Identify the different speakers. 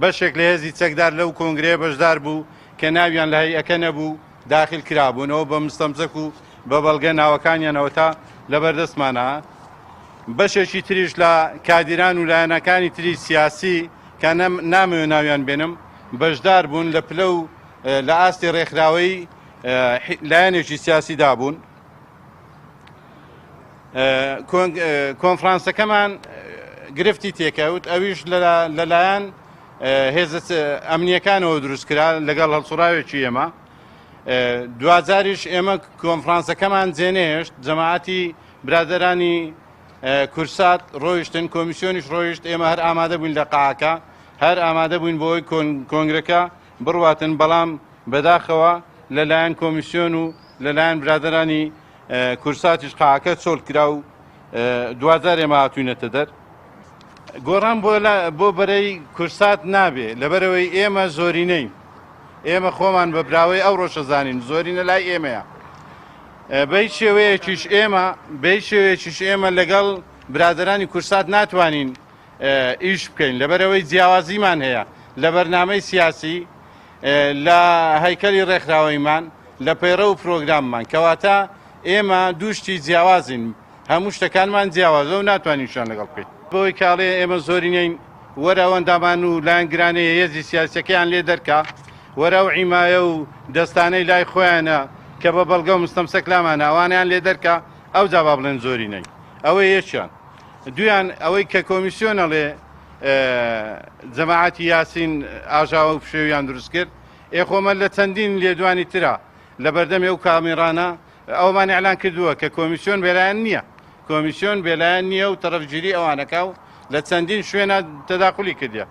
Speaker 1: بەشێک لە هێزی چەکدار لەو کۆنگرەیە بەشدار بوو کە ناویان لە هەیئەکە نەبوو داخل کرابوونەوە بە مستەمسەک و بە بەڵگە ناوەکانیانەوە تا لەبەردەستمانە. بەشێکی تریش لە کادیران و لایەنەکانی تری سیاسی کە نامەوێت ناویان بێنم بەشدار بوون لە پلە و لە ئاستی ڕێکخراوەی لایەنێکی سیاسی دابوون. کۆنفرانسەکەمان گرفتی تێکەوت، ئەویش لەلایەن هێزە ئەمنیەکانەوە دروستکرا لەگەڵ هەڵسوڕاوێکی ئێمە. دوجاریش ئێمە کۆنفرانسەکەمان جێنێشت، جەماعەتی برادەرانی کورسات ڕۆیشتن، کۆمیسیۆنیش ڕۆیشت، ئێمە هەر ئامادە بووین لە قاعەکە، هەر ئامادە بووین بۆی کۆنگرەکە بڕواتن، بەڵام بەداخەوە لەلایەن کۆمیسیۆن و لەلایەن برادەرانی کورساتیش قاعەکە چۆڵ کرا و دوجار ئێمە هاتووینەتە دەر. گۆڕان بۆ بەرەی کورسات نابێ لەبەرەوەی ئێمە زۆرینەی، ئێمە خۆمان بە براوەی ئەو ڕۆژە زانین، زۆرینە لای ئێمەیە. بەی شێوەیەکیش ئێمە لەگەڵ برادەرانی کورسات ناتوانین ئیش بکەین لەبەرەوەی جیاوازیمان هەیە لە بەرنامەی سیاسی، لە هەیکەلی ڕێکخراوەیمان، لە پەیڕە و پرۆگراممان، کەواتە ئێمە دووشتی جیاوازین، هەموو شتەکانمان جیاوازە و ناتوانینشان لەگەڵ بکەین. بۆی کاڵێ ئێمە زۆرینەین وەرە ئەوەندامان و لایەنگرانەیە هێزی سیاسەکەیان لێ دەرکا، وەرە و عیمایە و دەستانەی لای خۆیانە کە بە بەڵگە و مستەمسەک لامانە ئەوانیان لێ دەرکا، ئەو جا با بڵێن زۆرینەی. ئەوەی یەکیان. دویان ئەوەی کە کۆمیسیۆنەڵێ جەماعەتی یاسین ئاژاوە و پشێویان دروست کرد، ئێخۆمە لە چەندین لێدوانی ترە لە بەردەمی ئەو کامیڕانە ئەومان ئەعلان کردووە کە کۆمیسیۆن بێلایەن نییە، کۆمیسیۆن بێلایەن نییە و تەرەفگیری ئەوانەکە و لە چەندین شوێنە تەداخلی کردیە.